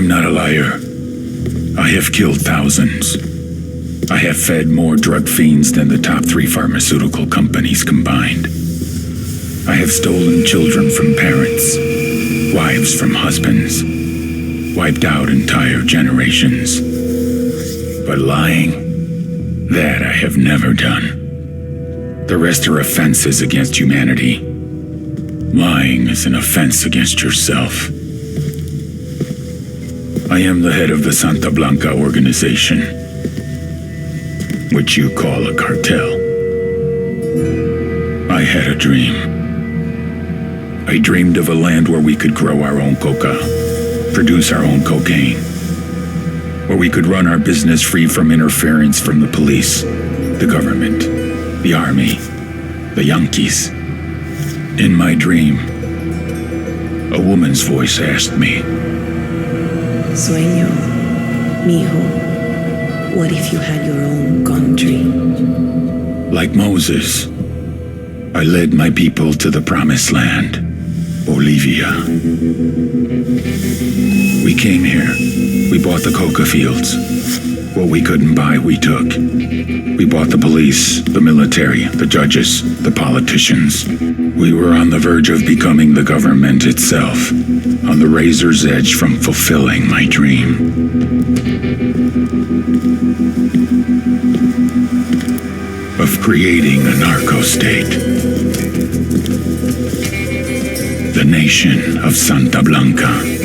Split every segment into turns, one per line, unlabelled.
I'm not a liar. I have killed thousands. I have fed more drug fiends than the top 3 pharmaceutical companies combined. I have stolen children from parents, wives from husbands, wiped out entire generations. But lying, that I have never done. The rest are offenses against humanity. Lying is an offense against yourself. I am the head of the Santa Blanca organization, which you call a cartel. I had a dream. I dreamed of a land where we could grow our own coca, produce our own cocaine, where we could run our business free from interference from the police, the government, the army, the Yankees. In my dream, a woman's voice asked me,
Sueño, mijo, what if you had your own country?
Like Moses, I led my people to the promised land, Bolivia. We came here. We bought the coca fields. What we couldn't buy, we took. We bought the police, the military, the judges, the politicians. We were on the verge of becoming the government itself, on the razor's edge from fulfilling my dream. Of creating a narco-state. The nation of Santa Blanca.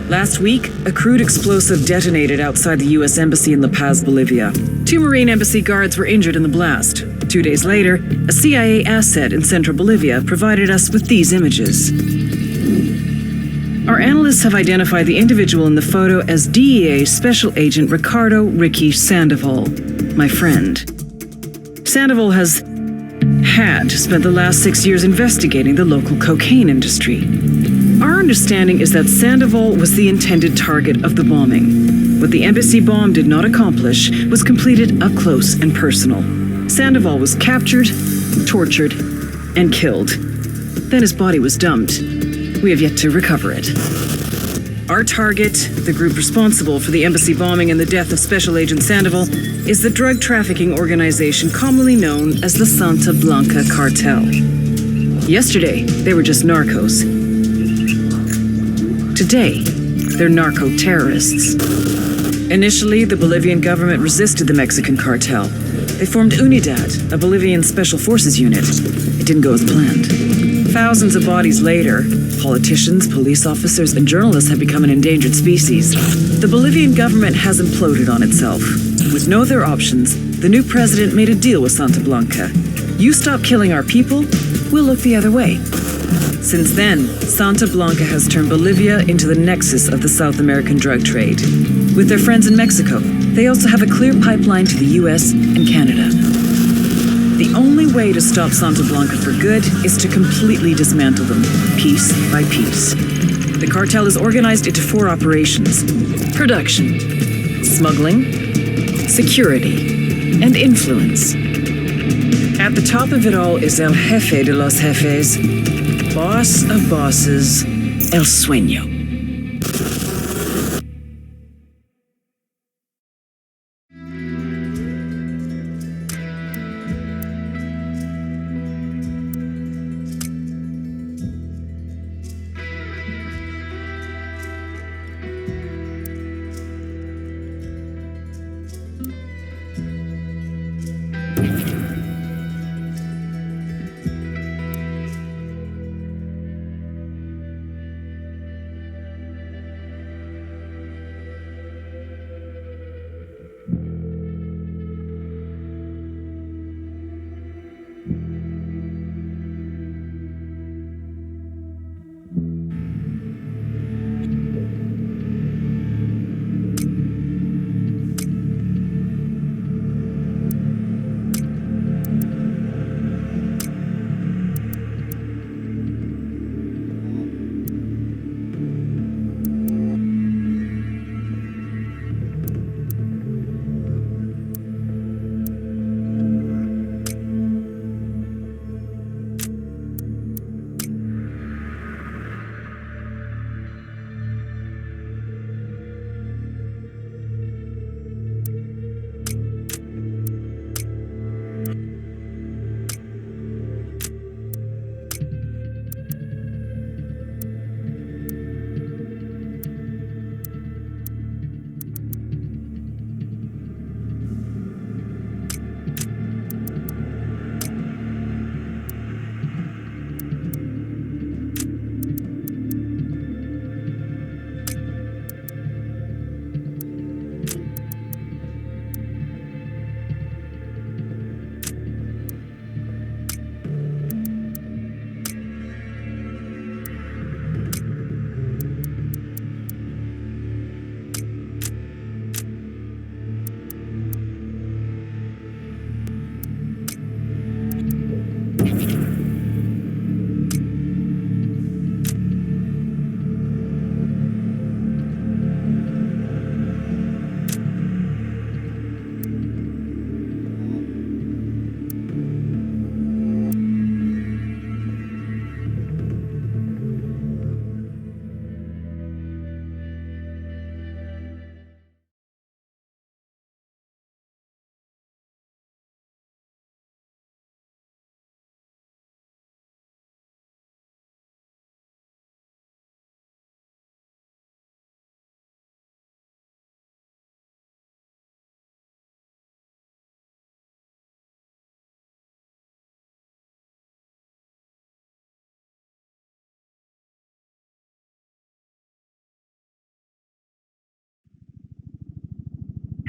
Last week, a crude explosive detonated outside the U.S. Embassy in La Paz, Bolivia. 2 Marine Embassy guards were injured in the blast. 2 days later, a CIA asset in central Bolivia provided us with these images. Our analysts have identified the individual in the photo as DEA Special Agent Ricardo Ricky Sandoval, my friend. Sandoval has spent the last 6 years investigating the local cocaine industry. Our understanding is that Sandoval was the intended target of the bombing. What the embassy bomb did not accomplish was completed up close and personal. Sandoval was captured, tortured, and killed. Then his body was dumped. We have yet to recover it. Our target, the group responsible for the embassy bombing and the death of Special Agent Sandoval, is the drug trafficking organization commonly known as the Santa Blanca Cartel. Yesterday, they were just narcos. Today, they're narco-terrorists. Initially, the Bolivian government resisted the Mexican cartel. They formed Unidad, a Bolivian special forces unit. It didn't go as planned. Thousands of bodies later, politicians, police officers, and journalists have become an endangered species. The Bolivian government has imploded on itself. With no other options, the new president made a deal with Santa Blanca. You stop killing our people, we'll look the other way. Since then, Santa Blanca has turned Bolivia into the nexus of the South American drug trade. With their friends in Mexico, they also have a clear pipeline to the US and Canada. The only way to stop Santa Blanca for good is to completely dismantle them, piece by piece. The cartel is organized into 4 operations: production, smuggling, security, and influence. At the top of it all is El Jefe de los Jefes, boss of bosses, El Sueño.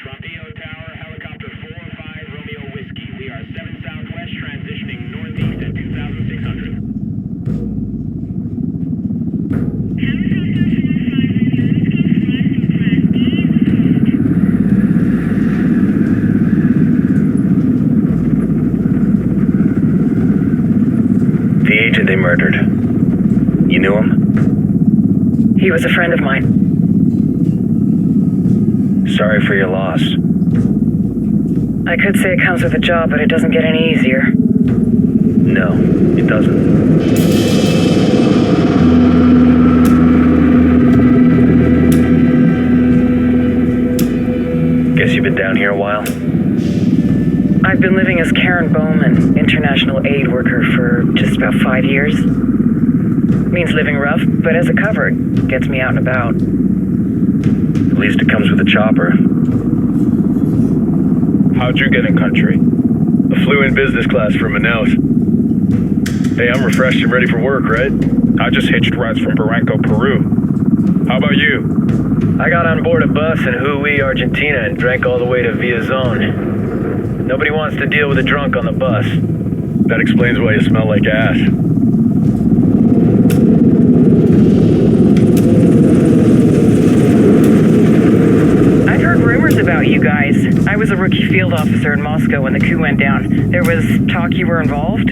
Frontier Tower, helicopter 4-5 Romeo Whiskey. We are 7 southwest, transitioning northeast at 2,600.
The agent they murdered. You knew him?
He was a friend of mine.
Sorry for your loss.
I could say it comes with a job, but it doesn't get any easier.
No, it doesn't. Guess you've been down here a while?
I've been living as Karen Bowman, international aid worker, for just about 5 years. Means living rough, but as a cover, it gets me out and about.
At least it comes with a chopper.
How'd you get in country? I flew in business class from Manaus. Hey, I'm refreshed and ready for work, right? I just hitched rides from Barranco, Peru. How about you?
I got on board a bus in Hui, Argentina and drank all the way to Via Zone. Nobody wants to deal with a drunk on the bus.
That explains why you smell like ass.
I've heard rumors about you guys. I was a rookie field officer in Moscow when the coup went down. There was talk you were involved?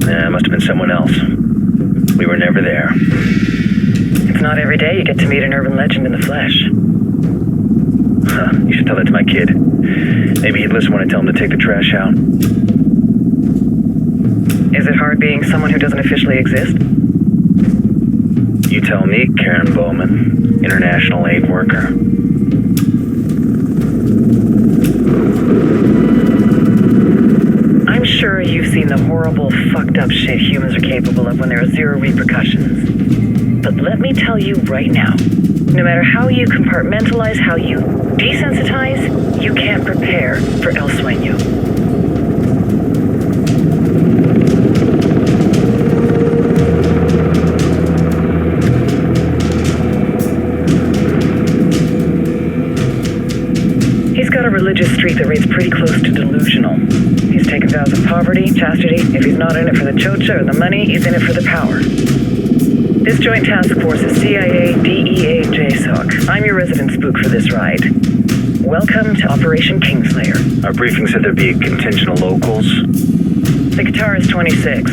It must have been someone else. We were never there.
It's not every day you get to meet an urban legend in the flesh.
Huh, you should tell that to my kid. Maybe he'd listen when I tell him to take the trash out.
Is it hard being someone who doesn't officially exist?
You tell me, Karen Bowman, international aid worker.
I'm sure you've seen the horrible, fucked up shit humans are capable of when there are zero repercussions. But let me tell you right now, no matter how you compartmentalize, how you desensitize, you can't prepare for El Sueño. He's got a religious streak that rates pretty close to delusional. He's taken vows of poverty, chastity. If he's not in it for the chocha or the money, he's in it for the power. This joint task force is CIA, DEA, JSOC. I'm your resident spook for this ride. Welcome to Operation Kingslayer.
Our briefing said there'd be a contingent of locals.
The Guitarist 26.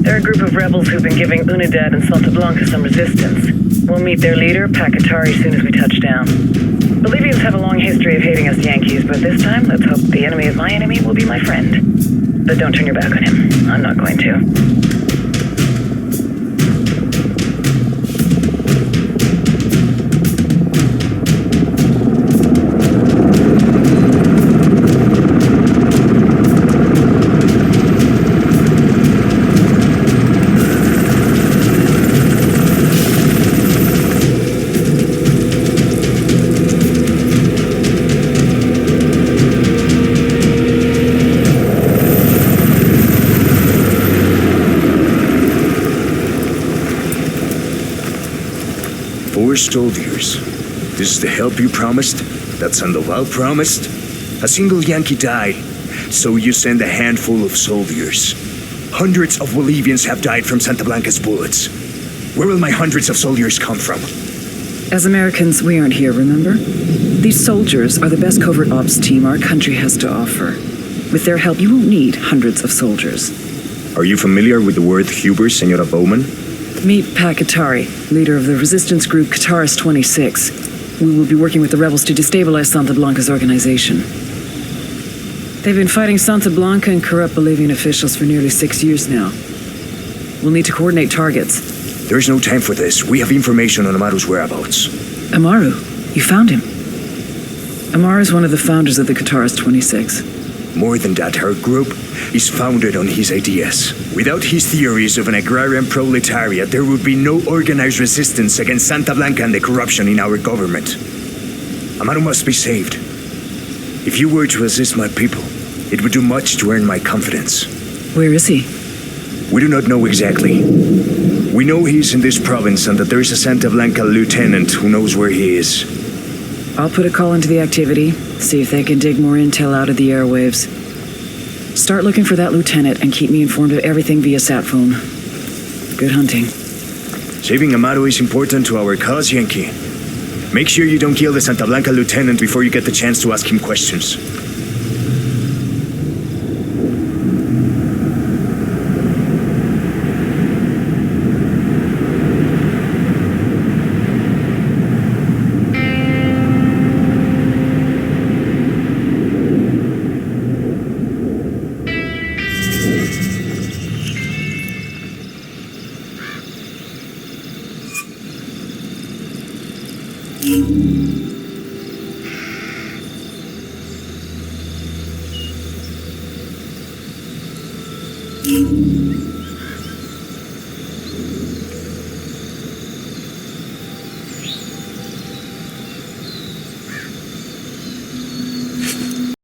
They're a group of rebels who've been giving Unidad and Santa Blanca some resistance. We'll meet their leader, Pakatari, as soon as we touch down. Bolivians have a long history of hating us Yankees, but this time, let's hope the enemy of my enemy will be my friend. But don't turn your back on him. I'm not going to.
Soldiers. This is the help you promised? That Sandoval promised? A single Yankee died, so you send a handful of soldiers. Hundreds of Bolivians have died from Santa Blanca's bullets. Where will my hundreds of soldiers come from?
As Americans, we aren't here, remember? These soldiers are the best covert ops team our country has to offer. With their help, you won't need hundreds of soldiers.
Are you familiar with the word hubris, Senora Bowman?
Meet Pakatari, leader of the resistance group Guitarist 26. We will be working with the rebels to destabilize Santa Blanca's organization. They've been fighting Santa Blanca and corrupt Bolivian officials for nearly 6 years now. We'll need to coordinate targets.
There's no time for this. We have information on Amaru's whereabouts.
Amaru? You found him? Amaru is one of the founders of the Guitarist 26.
More than that, her group is founded on his ideas. Without his theories of an agrarian proletariat, there would be no organized resistance against Santa Blanca and the corruption in our government. Amaru must be saved. If you were to assist my people, it would do much to earn my confidence.
Where is he?
We do not know exactly. We know he's in this province and that there is a Santa Blanca lieutenant who knows where he is.
I'll put a call into the activity, see if they can dig more intel out of the airwaves. Start looking for that lieutenant and keep me informed of everything via sat phone. Good hunting.
Saving Amado is important to our cause, Yankee. Make sure you don't kill the Santa Blanca lieutenant before you get the chance to ask him questions.